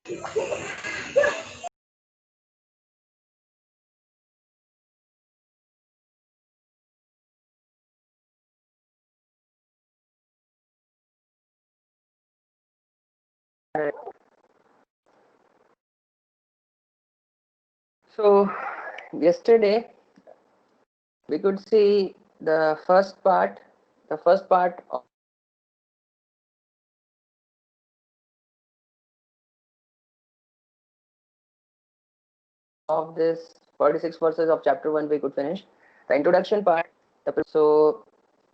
So yesterday we could see the first part of this 46 verses of chapter 1 we could finish. The introduction part, so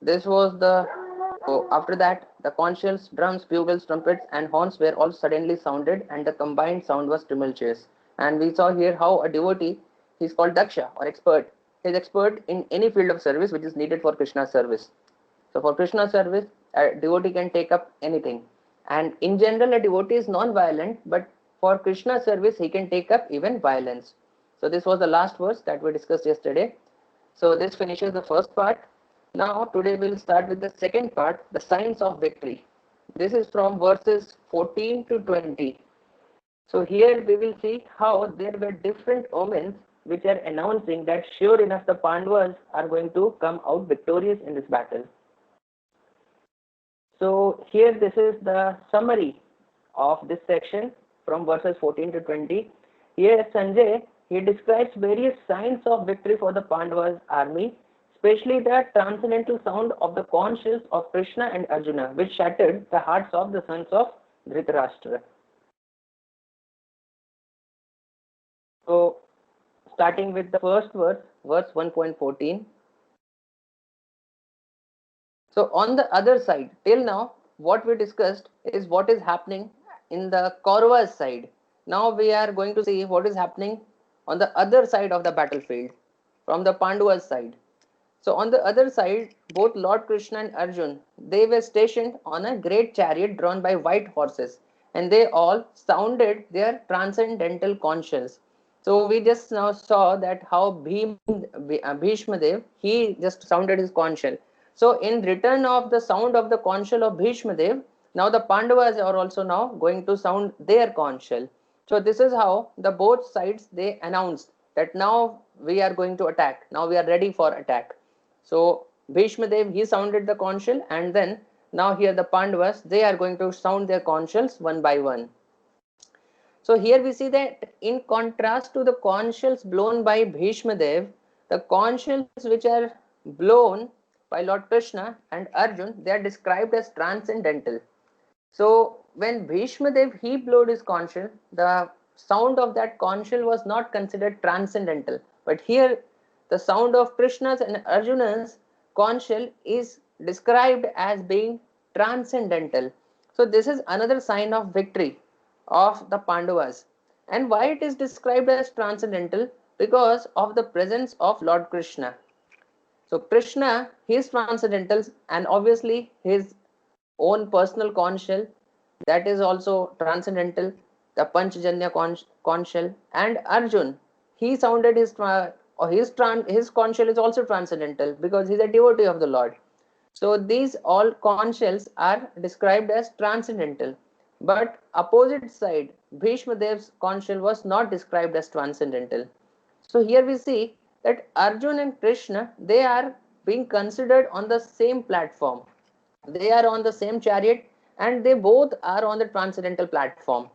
this was after that the conch shells, drums, bugles, trumpets and horns were all suddenly sounded and the combined sound was tumultuous. And we saw here how a devotee, he's called Daksha or expert. He is expert in any field of service which is needed for Krishna's service. So for Krishna service, a devotee can take up anything. And in general, a devotee is non-violent, but for Krishna service, he can take up even violence. So this was the last verse that we discussed yesterday. So this finishes the first part. Now today we'll start with the second part, the signs of victory. This is from verses 14 to 20. So here we will see how there were different omens which are announcing that sure enough the Pandavas are going to come out victorious in this battle. So here this is the summary of this section from verses 14 to 20. Here Sanjay, he describes various signs of victory for the Pandavas army, especially the transcendental sound of the conch shells of Krishna and Arjuna, which shattered the hearts of the sons of Dhritarashtra. So starting with the first verse, verse 1.14. So on the other side, till now, what we discussed is what is happening in the Kauravas side. Now we are going to see what is happening on the other side of the battlefield, from the Pandavas side. So on the other side, both Lord Krishna and Arjun, they were stationed on a great chariot drawn by white horses, and they all sounded their transcendental conch shells. So we just now saw that how Bhishma Dev, he just sounded his conch shell. So in return of the sound of the conch shell of Bhishma Dev, now the Pandavas are also now going to sound their conch shell. So this is how the both sides they announced that now we are going to attack. Now we are ready for attack. So Bhishma Dev, he sounded the conch shell, and then now here the Pandavas, they are going to sound their conch shells one by one. So here we see that in contrast to the conch shells blown by Bhishma Dev, the conch shells which are blown by Lord Krishna and Arjun, they are described as transcendental. So when Bhishma Dev he blew his conch shell, the sound of that conch shell was not considered transcendental. But here the sound of Krishna's and Arjuna's conch shell is described as being transcendental. So this is another sign of victory of the Pandavas. And why it is described as transcendental? Because of the presence of Lord Krishna. So Krishna, he is transcendental, and obviously his own personal conch shell, that is also transcendental, the Panchajanya conch shell, and Arjun, he sounded his conch shell is also transcendental because he is a devotee of the Lord. So these all conch shells are described as transcendental, but opposite side, Bhishma Dev's conch shell was not described as transcendental. So here we see that Arjun and Krishna, they are being considered on the same platform. They are on the same chariot and they both are on the transcendental platform.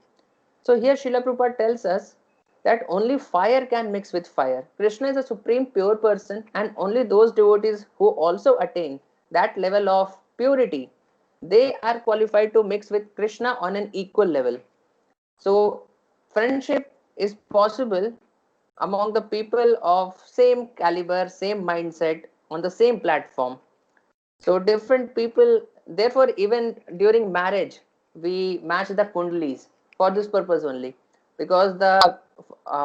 So here Srila Prabhupada tells us that only fire can mix with fire. Krishna is a supreme pure person, and only those devotees who also attain that level of purity, they are qualified to mix with Krishna on an equal level. So friendship is possible among the people of same caliber, same mindset, on the same platform. So different people, therefore even during marriage, we match the kundalis for this purpose only. Because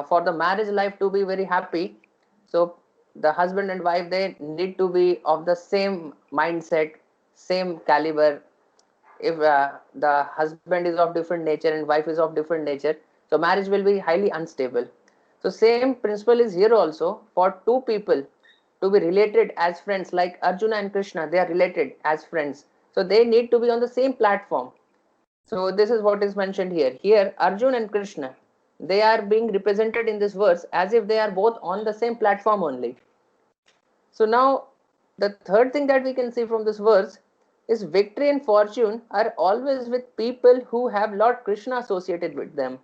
for the marriage life to be very happy, so the husband and wife, they need to be of the same mindset, same caliber. If the husband is of different nature and wife is of different nature, so marriage will be highly unstable. So same principle is here also. For two people to be related as friends, like Arjuna and Krishna, they are related as friends, so they need to be on the same platform. So this is what is mentioned here. Here Arjun and Krishna, they are being represented in this verse as if they are both on the same platform only. So now the third thing that we can see from this verse is victory and fortune are always with people who have Lord Krishna associated with them.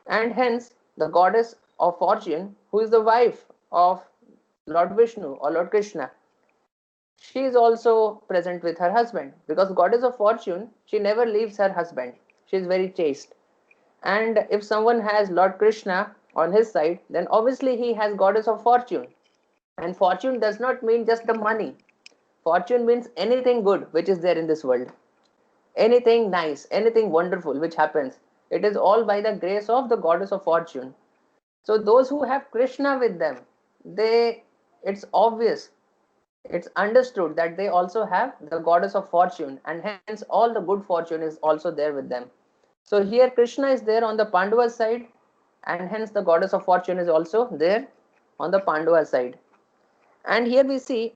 And hence the goddess of fortune, who is the wife of Lord Vishnu or Lord Krishna, she is also present with her husband, because goddess of fortune, she never leaves her husband. She is very chaste. And if someone has Lord Krishna on his side, then obviously he has goddess of fortune. And fortune does not mean just the money. Fortune means anything good which is there in this world. Anything nice, anything wonderful which happens. It is all by the grace of the goddess of fortune. So those who have Krishna with them, it's obvious, it's understood that they also have the goddess of fortune, and hence all the good fortune is also there with them. So here Krishna is there on the Pandava side, and hence the goddess of fortune is also there on the Pandava side. And here we see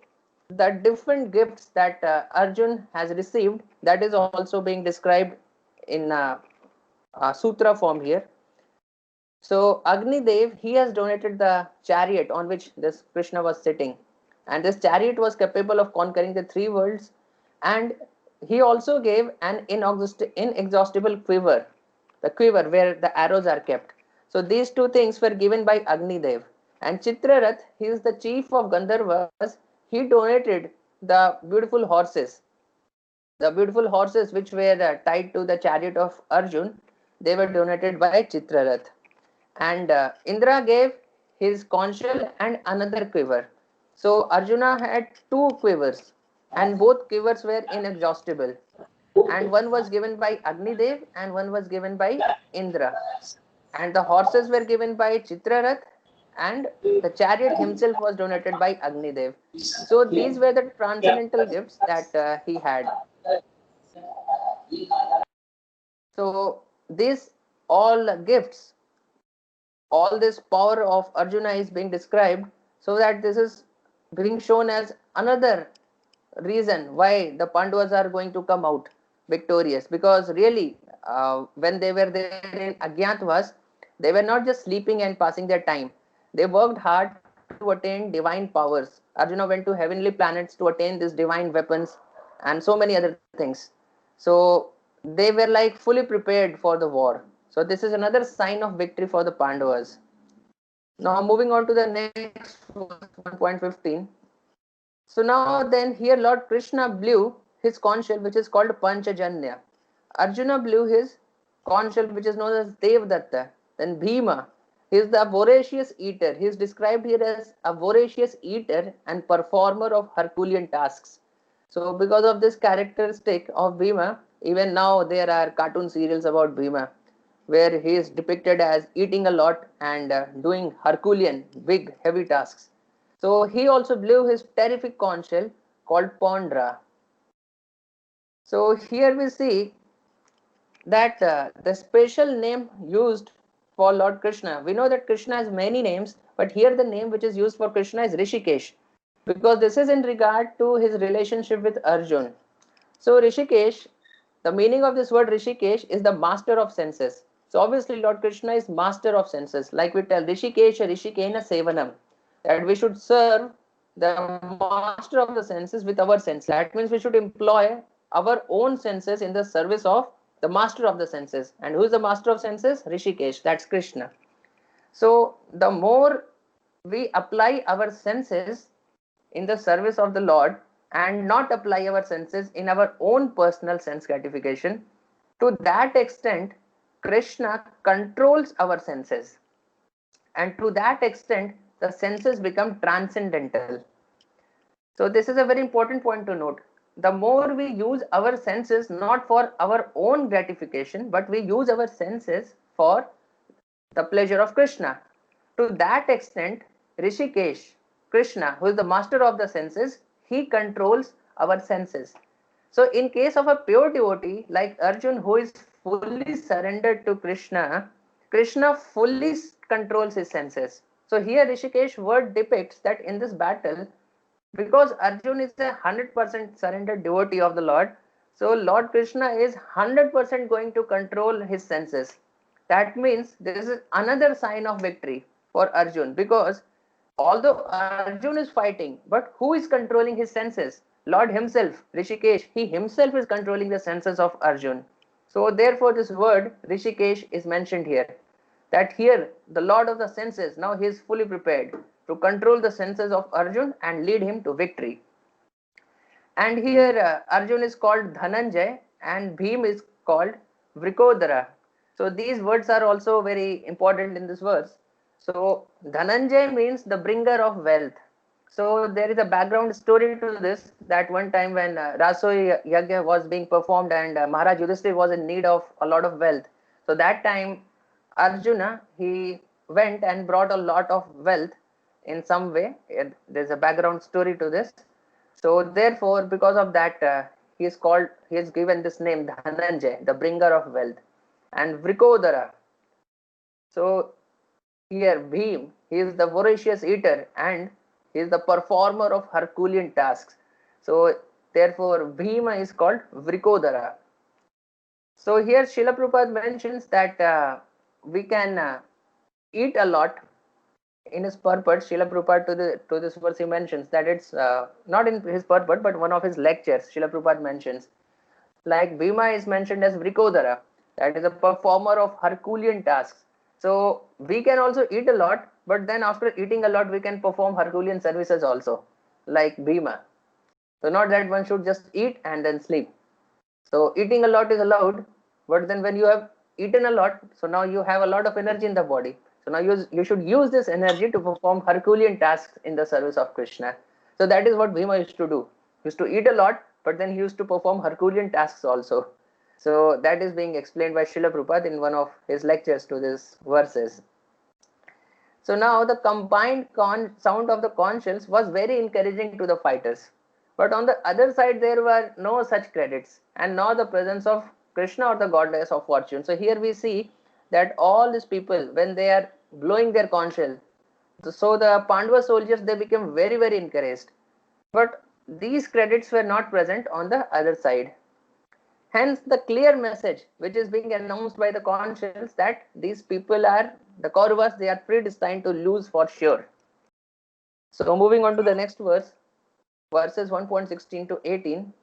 the different gifts that Arjun has received, that is also being described in sutra form here. So Agni Dev, he has donated the chariot on which this Krishna was sitting, and this chariot was capable of conquering the three worlds. And he also gave an inexhaustible quiver, the quiver where the arrows are kept. So these two things were given by Agni Dev. And Chitrarath, he is the chief of Gandharvas, he donated the beautiful horses which were tied to the chariot of Arjun. They were donated by Chitrarath. And Indra gave his conch shell and another quiver. So Arjuna had two quivers, and both quivers were inexhaustible. And one was given by Agni Dev and one was given by Indra. And the horses were given by Chitrarath, and the chariot himself was donated by Agni Dev. So these were the transcendental gifts that he had. So these all gifts, all this power of Arjuna is being described, so that this is being shown as another reason why the Pandavas are going to come out victorious. Because really, when they were there in Agyatwas, they were not just sleeping and passing their time. They worked hard to attain divine powers. Arjuna went to heavenly planets to attain these divine weapons and so many other things. So they were like fully prepared for the war. So this is another sign of victory for the Pandavas. Now moving on to the next 1.15. So now then here Lord Krishna blew his conch shell, which is called Panchajanya. Arjuna blew his conch shell, which is known as Devdatta. Then Bhima, he is the voracious eater. He is described here as a voracious eater and performer of Herculean tasks. So because of this characteristic of Bhima, even now there are cartoon serials about Bhima, where he is depicted as eating a lot and doing Herculean, big, heavy tasks. So he also blew his terrific conch shell called Pondra. So here we see that the special name used for Lord Krishna. We know that Krishna has many names, but here the name which is used for Krishna is Rishikesh, because this is in regard to his relationship with Arjun. So Rishikesh, the meaning of this word Rishikesh is the master of senses. So obviously Lord Krishna is master of senses. Like we tell Rishikesh Rishikena Sevanam, that we should serve the master of the senses with our senses. That means we should employ our own senses in the service of the master of the senses. And who is the master of senses? Rishikesh, that's Krishna. So the more we apply our senses in the service of the Lord and not apply our senses in our own personal sense gratification, to that extent Krishna controls our senses, and to that extent the senses become transcendental. So this is a very important point to note. The more we use our senses not for our own gratification, but we use our senses for the pleasure of Krishna, to that extent Rishikesh, Krishna, who is the master of the senses, he controls our senses. So in case of a pure devotee like Arjun, who is fully surrendered to Krishna, Krishna fully controls his senses. So here Rishikesh word depicts that in this battle, because Arjun is a 100% surrendered devotee of the Lord, So Lord Krishna is 100% going to control his senses. That means this is another sign of victory for Arjun, because although Arjun is fighting, but who is controlling his senses? Lord himself, Rishikesh, he himself is controlling the senses of Arjun. So therefore this word Rishikesh is mentioned here. That here the Lord of the senses, now he is fully prepared to control the senses of Arjun and lead him to victory. And here Arjun is called Dhananjay and Bhim is called Vrikodara. So these words are also very important in this verse. So Dhananjay means the bringer of wealth. So there is a background story to this, that one time when Rasoi Yagya was being performed and Maharaj Yudhishthir was in need of a lot of wealth. So that time Arjuna, he went and brought a lot of wealth in some way. There's a background story to this. So therefore, because of that, he is given this name Dhananjay, the bringer of wealth, and Vrikodara. So here Bhim, he is the voracious eater and he is the performer of Herculean tasks. So therefore, Bhima is called Vrikodara. So here Srila Prabhupada mentions that we can eat a lot. In his purport, Srila Prabhupada to this verse he mentions that it's not in his purport but one of his lectures. Srila Prabhupada mentions like Bhima is mentioned as Vrikodara, that is a performer of Herculean tasks. So we can also eat a lot, but then after eating a lot we can perform Herculean services also, like Bhima. So not that one should just eat and then sleep. So eating a lot is allowed, but then when you have eaten a lot, so now you have a lot of energy in the body. So now you should use this energy to perform Herculean tasks in the service of Krishna. So that is what Bhima used to do. He used to eat a lot, but then he used to perform Herculean tasks also. So that is being explained by Srila Prabhupada in one of his lectures to these verses. So now the combined sound of the conch shells was very encouraging to the fighters. But on the other side, there were no such credits and nor the presence of Krishna or the goddess of fortune. So here we see that all these people, when they are blowing their conch shell, so the Pandava soldiers, they became very, very encouraged. But these credits were not present on the other side. Hence, the clear message which is being announced by the conch shells that these people are the Kauravas, they are predestined to lose for sure. So, moving on to the next verse, verses 1.16 to 18.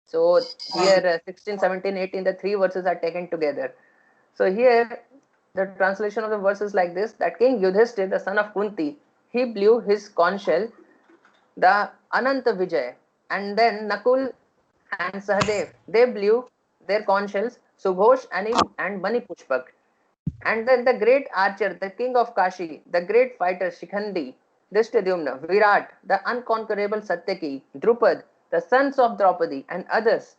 So, here 16, 17, 18, the three verses are taken together. So, here the translation of the verse is like this, that King Yudhishthir, the son of Kunti, he blew his conch shell, the Ananta Vijay, and then Nakul and Sahadev, they blew their conch shells, Subhosh and Mani Pushpak. And then the great archer, the king of Kashi, the great fighter Shikhandi, Drishtadyumna, Virat, the unconquerable Satyaki, Drupad, the sons of Draupadi, and others,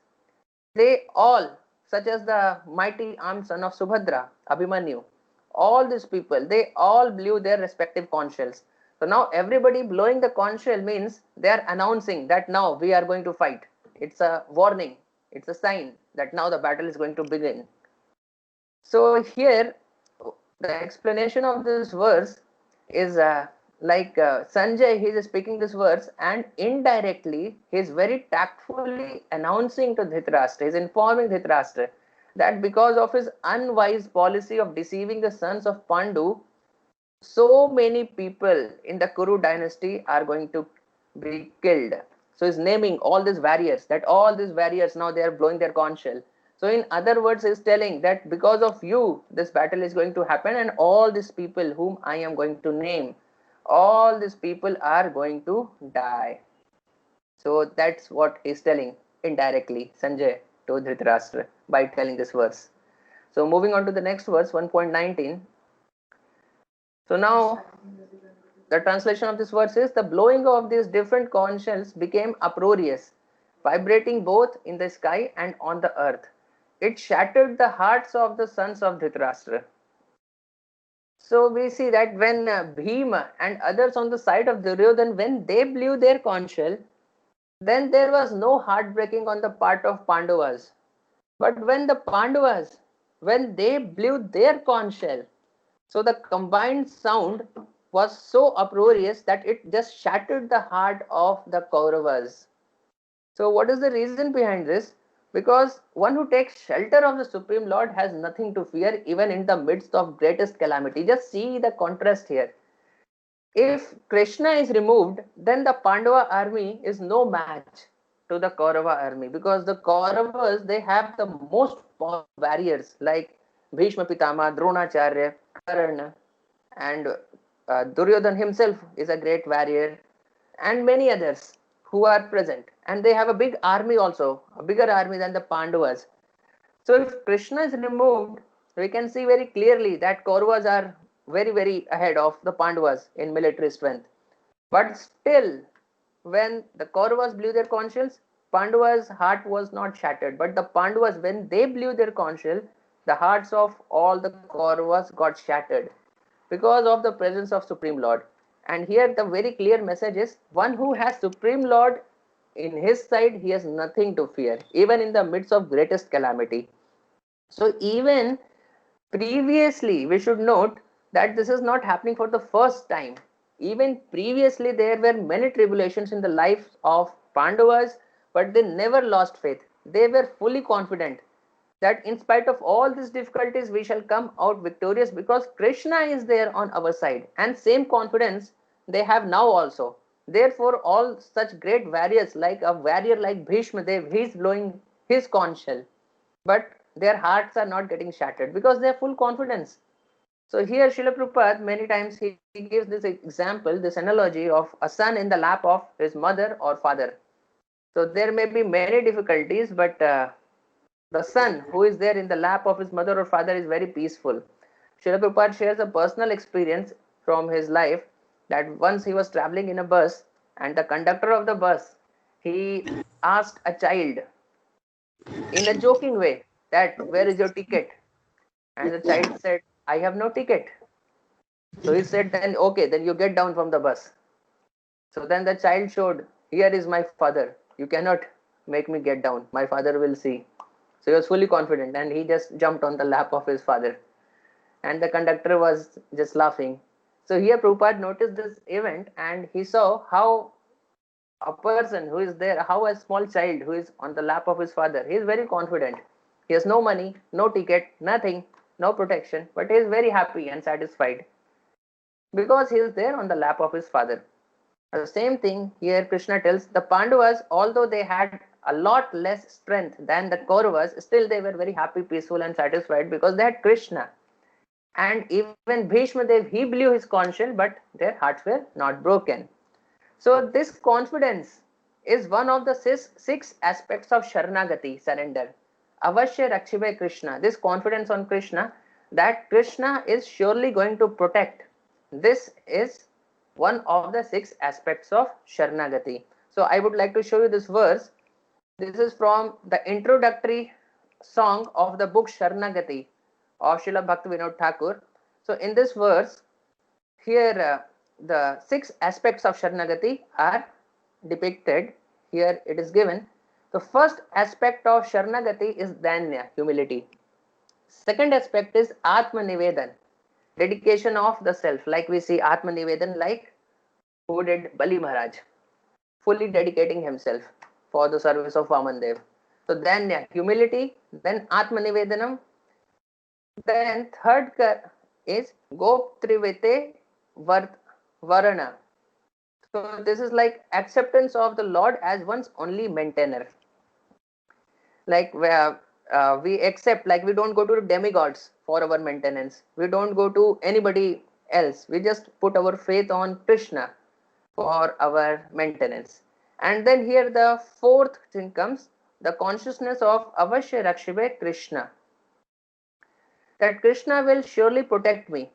they all, such as the mighty armed son of Subhadra, Abhimanyu, all these people, they all blew their respective conch shells. So now everybody blowing the conch shell means they are announcing that now we are going to fight. It's a warning, it's a sign that now the battle is going to begin. So here, the explanation of this verse is Sanjay, he is speaking this verse and indirectly he is very tactfully announcing to Dhritarashtra, he is informing Dhritarashtra that because of his unwise policy of deceiving the sons of Pandu, so many people in the Kuru dynasty are going to be killed. So he's naming all these warriors, that all these warriors now they are blowing their conch shell. So in other words, he's telling that because of you, this battle is going to happen, and all these people whom I am going to name, all these people are going to die. So that's what he's telling indirectly, Sanjay, to Dhritarashtra by telling this verse. So moving on to the next verse, 1.19. So now the translation of this verse is, the blowing of these different conch shells became uproarious, vibrating both in the sky and on the earth. It shattered the hearts of the sons of Dhritarashtra. So we see that when Bhima and others on the side of Duryodhan, when they blew their conch shell, then there was no heartbreaking on the part of Pandavas. But when the Pandavas, when they blew their conch shell, so the combined sound was so uproarious that it just shattered the heart of the Kauravas. So what is the reason behind this? Because one who takes shelter of the Supreme Lord has nothing to fear even in the midst of greatest calamity. Just see the contrast here. If Krishna is removed, then the Pandava army is no match to the Kaurava army, because the Kauravas, they have the most powerful warriors like Bhishma Pitama, Dronacharya, Karna, and Duryodhan himself is a great warrior, and many others who are present. And they have a big army also, a bigger army than the Pandavas. So if Krishna is removed, we can see very clearly that Kauravas are very, very ahead of the Pandavas in military strength. But still, when the Kauravas blew their conch shells, Pandava's heart was not shattered. But the Pandavas, when they blew their conch shell, the hearts of all the Kauravas got shattered because of the presence of Supreme Lord. And here the very clear message is, one who has Supreme Lord in his side, he has nothing to fear, even in the midst of greatest calamity. So even previously, we should note that this is not happening for the first time. Even previously, there were many tribulations in the lives of Pandavas, but they never lost faith. They were fully confident that in spite of all these difficulties, we shall come out victorious because Krishna is there on our side. And same confidence they have now also. Therefore, all such great warriors, like a warrior like Bhishma Dev, he is blowing his conch shell, but their hearts are not getting shattered because they have full confidence. So here Srila Prabhupada many times he gives this example, this analogy of a son in the lap of his mother or father. So there may be many difficulties, but the son who is there in the lap of his mother or father is very peaceful. Srila Prabhupada shares a personal experience from his life that once he was traveling in a bus, and the conductor of the bus, he asked a child in a joking way that, where is your ticket? And the child said, I have no ticket. So he said, then okay, then you get down from the bus. So then the child showed, here is my father, you cannot make me get down, my father will see. So he was fully confident and he just jumped on the lap of his father, and the conductor was just laughing. So here Prabhupada noticed this event and he saw how a person who is there, how a small child who is on the lap of his father, he is very confident. He has no money, no ticket, nothing, no protection, but he is very happy and satisfied because he is there on the lap of his father. The same thing here Krishna tells the Pandavas, although they had a lot less strength than the Kauravas, still they were very happy, peaceful, and satisfied because they had Krishna. And even Bhishma Dev, he blew his conch shell, but their hearts were not broken. So this confidence is one of the six aspects of Sharanagati, surrender. Avashya Rakshibe Krishna, this confidence on Krishna, that Krishna is surely going to protect. This is one of the six aspects of Sharanagati. So I would like to show you this verse. This is from the introductory song of the book Sharanagati of Srila Bhaktivinoda Thakur. So in this verse, here the six aspects of Sharanagati are depicted. Here it is given. The first aspect of Sharanagati is Danya, humility. Second aspect is Atma Nivedan, dedication of the self. Like we see Atma Nivedan, like who did Bali Maharaj, fully dedicating himself for the service of Vaman Dev. So Danya, humility, then Atma Nivedanam, then third is Goptrivete Varana. So this is like acceptance of the Lord as one's only maintainer. Like where we accept, like we don't go to demigods for our maintenance. We don't go to anybody else. We just put our faith on Krishna for our maintenance. And then here the fourth thing comes, the consciousness of Avashya Rakshibe Krishna. That Krishna will surely protect me,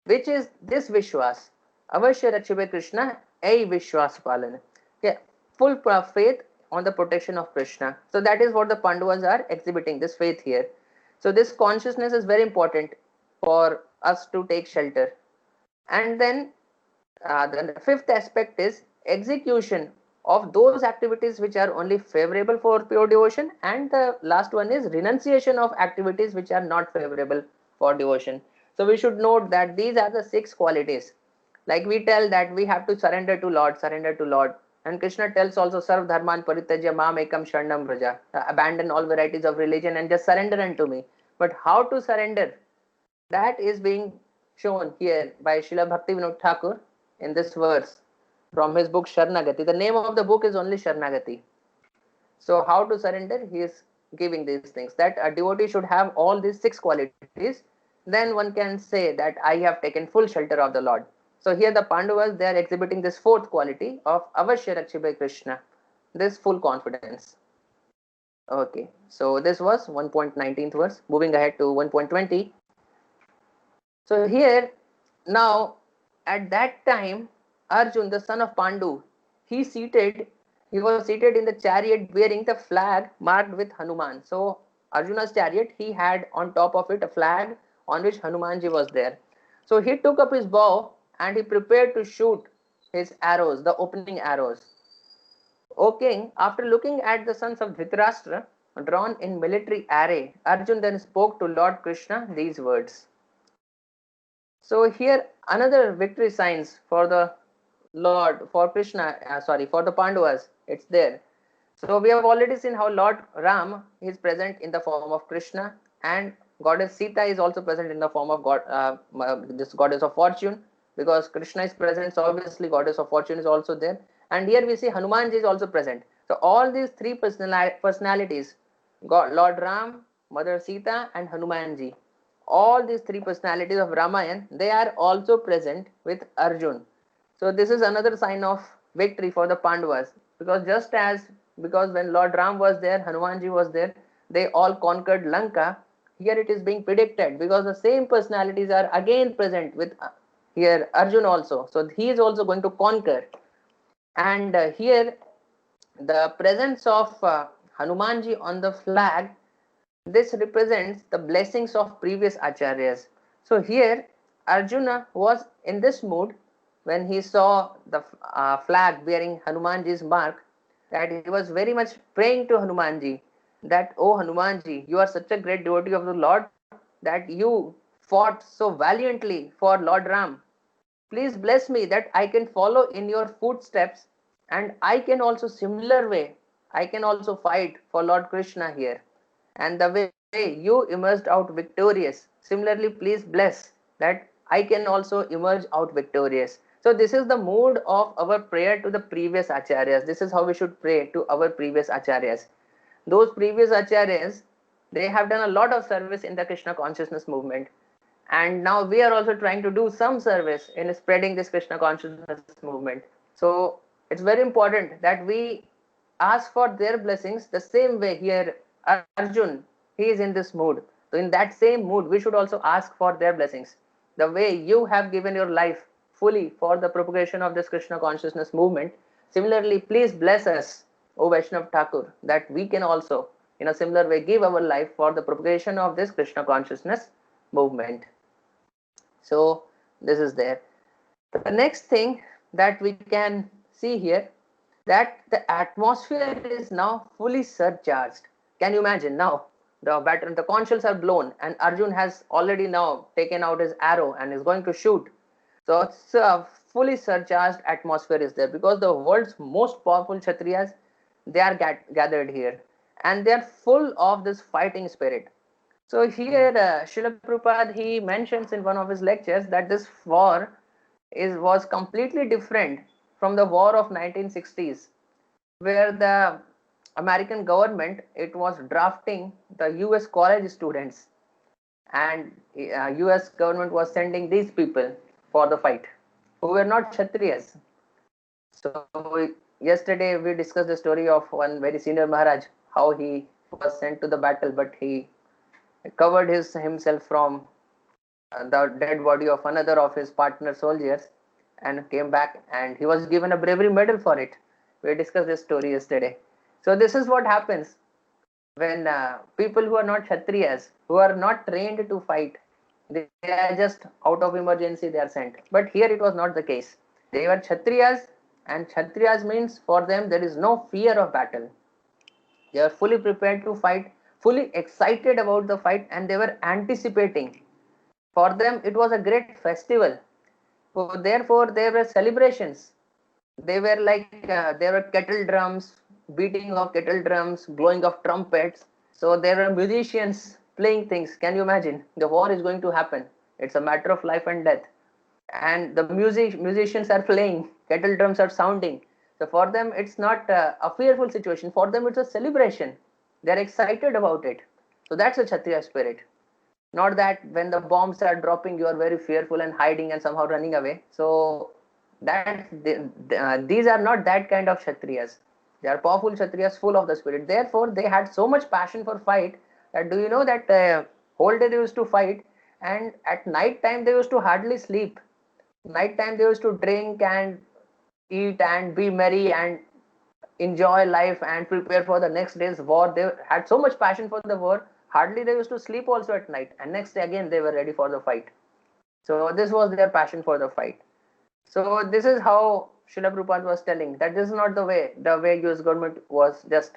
which is this Vishwas. Avashya Rakshibe Krishna, a Vishwas Palana. Yeah, full faith on the protection of Krishna. So that is what the Pandavas are exhibiting, this faith here. So this consciousness is very important for us to take shelter. And then the fifth aspect is execution of those activities which are only favorable for pure devotion, and the last one is renunciation of activities which are not favorable for devotion. So we should note that these are the six qualities. Like we tell that we have to surrender to Lord, surrender to Lord. And Krishna tells also, Sarv dharman parityajya mam ekam sharanam vraja. Abandon all varieties of religion and just surrender unto me. But how to surrender? That is being shown here by Srila Bhaktivinoda Thakur in this verse from his book Sharanagati. The name of the book is only Sharanagati. So how to surrender? He is giving these things, that a devotee should have all these 6 qualities. Then one can say that I have taken full shelter of the Lord. So here the Pandavas, they are exhibiting this 4th quality of Avashya Rakshibe Krishna, this full confidence. Okay, so this was 1.19th verse. Moving ahead to 1.20. So here, now at that time, Arjun, the son of Pandu, he was seated in the chariot bearing the flag marked with Hanuman. So Arjuna's chariot, he had on top of it a flag on which Hanumanji was there. So he took up his bow and he prepared to shoot his arrows, the opening arrows. O king, after looking at the sons of Dhritarashtra drawn in military array, Arjun then spoke to Lord Krishna these words. So here another victory signs for the Lord, for Krishna, for the Pandavas, it's there. So we have already seen how Lord Ram is present in the form of Krishna, and goddess Sita is also present in the form of this goddess of fortune, because Krishna is present, so obviously goddess of fortune is also there. And here we see Hanumanji is also present. So all these 3 personalities, Lord Ram, Mother Sita and Hanumanji, all these 3 personalities of Ramayan, they are also present with Arjun. So this is another sign of victory for the Pandavas, because when Lord Ram was there, Hanumanji was there, they all conquered Lanka. Here it is being predicted, because the same personalities are again present with here Arjun also. So he is also going to conquer. And here the presence of Hanumanji on the flag, this represents the blessings of previous acharyas. So here Arjuna was in this mood when he saw the flag bearing Hanumanji's mark, that he was very much praying to Hanumanji that, oh Hanumanji, you are such a great devotee of the Lord that you fought so valiantly for Lord Ram. Please bless me that I can follow in your footsteps, and I can also similar way, I can also fight for Lord Krishna here. And the way you emerged out victorious, similarly please bless that I can also emerge out victorious. So this is the mood of our prayer to the previous acharyas. This is how we should pray to our previous acharyas. Those previous acharyas, they have done a lot of service in the Krishna consciousness movement, and now we are also trying to do some service in spreading this Krishna consciousness movement. So it's very important that we ask for their blessings the same way. Here Arjun, he is in this mood, so in that same mood we should also ask for their blessings. The way you have given your life fully for the propagation of this Krishna consciousness movement, similarly please bless us, O Vaishnav Thakur, that we can also in a similar way give our life for the propagation of this Krishna consciousness movement. So this is there. The next thing that we can see here, that the atmosphere is now fully surcharged. Can you imagine now? The conch shells are blown, and Arjun has already now taken out his arrow and is going to shoot. So it's a fully surcharged atmosphere is there, because the world's most powerful Kshatriyas, they are gathered here, and they are full of this fighting spirit. So here Srila Prabhupada, he mentions in one of his lectures that this war was completely different from the war of 1960s, where the American government, it was drafting the US college students, and US government was sending these people for the fight who were not Kshatriyas. So yesterday we discussed the story of one very senior Maharaj, how he was sent to the battle, but he covered himself from the dead body of another of his partner soldiers, and came back, and he was given a bravery medal for it. We discussed this story yesterday. So this is what happens when people who are not Kshatriyas, who are not trained to fight, they are just out of emergency they are sent. But here it was not the case. They were Kshatriyas, and Kshatriyas means for them there is no fear of battle. They were fully prepared to fight, fully excited about the fight, and they were anticipating. For them it was a great festival. So therefore there were celebrations. They were like there were kettle drums, beating of kettle drums, blowing of trumpets. So there were musicians playing things. Can you imagine? The war is going to happen. It's a matter of life and death, and the musicians are playing, kettle drums are sounding. So for them, it's not a fearful situation. For them, it's a celebration. They're excited about it. So that's a Kshatriya spirit. Not that when the bombs are dropping, you are very fearful and hiding and somehow running away. So these are not that kind of Kshatriyas. They are powerful Kshatriyas, full of the spirit. Therefore, they had so much passion for fight that, do you know that whole day they used to fight, and at night time they used to hardly sleep. Night time they used to drink and eat and be merry and enjoy life and prepare for the next day's war. They had so much passion for the war, hardly they used to sleep also at night, and next day again they were ready for the fight. So this was their passion for the fight. So this is how Srila Prabhupada was telling that this is not the way US government was just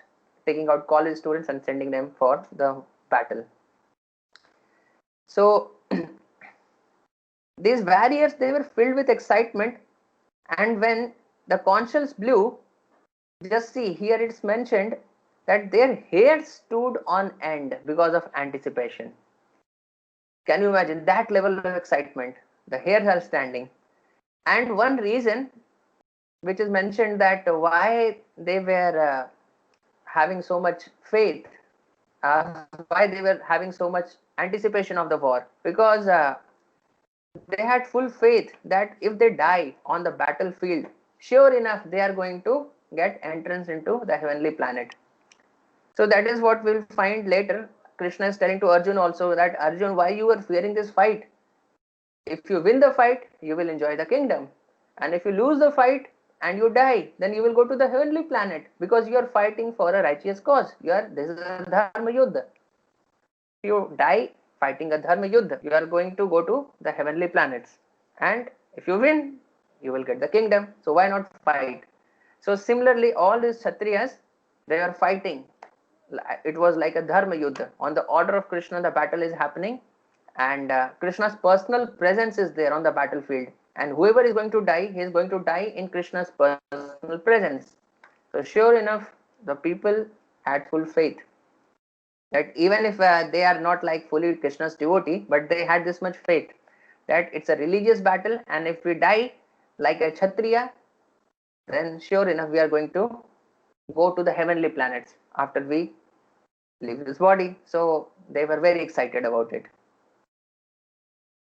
taking out college students and sending them for the battle. So these warriors, they were filled with excitement, and when the conch shells blew, just see here it's mentioned that their hair stood on end because of anticipation. Can you imagine that level of excitement? The hairs are standing. And one reason which is mentioned that why they were having so much faith, why they were having so much anticipation of the war, because they had full faith that if they die on the battlefield, sure enough they are going to get entrance into the heavenly planet. So that is what we'll find later. Krishna is telling to Arjun also that, Arjun, why you are fearing this fight? If you win the fight, you will enjoy the kingdom. And if you lose the fight and you die, then you will go to the heavenly planet, because you are fighting for a righteous cause. This is a dharma yuddha. If you die fighting a dharma yuddha, you are going to go to the heavenly planets. And if you win, you will get the kingdom. So why not fight? So similarly, all these Kshatriyas, they are fighting. It was like a dharma yuddha. On the order of Krishna, the battle is happening, and Krishna's personal presence is there on the battlefield. And whoever is going to die, he is going to die in Krishna's personal presence. So sure enough, the people had full faith that even if they are not like fully Krishna's devotee, but they had this much faith that it's a religious battle, and if we die like a Kshatriya, then sure enough we are going to go to the heavenly planets after we leave this body. So they were very excited about it.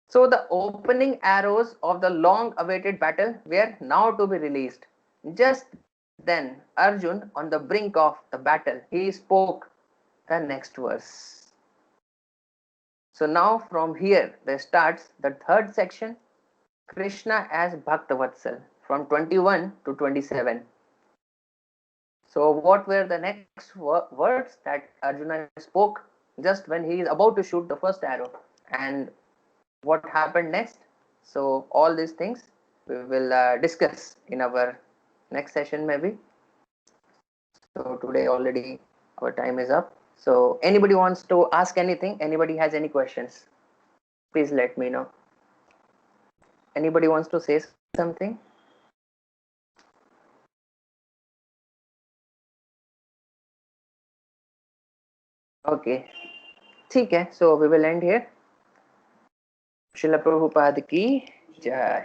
So the opening arrows of the long awaited battle were now to be released. Just then Arjun, on the brink of the battle, he spoke the next verse. So now from here there starts the third section, Krishna as Bhaktavatsal, from 21 to 27. So what were the next words that Arjuna spoke just when he is about to shoot the first arrow, and what happened next? So all these things we will discuss in our next session maybe. So today already our time is up. So anybody wants to ask anything? Anybody has any questions? Please let me know. Anybody wants to say something? Okay, ठीक है. So we will end here. Srila Prabhupada ki jai.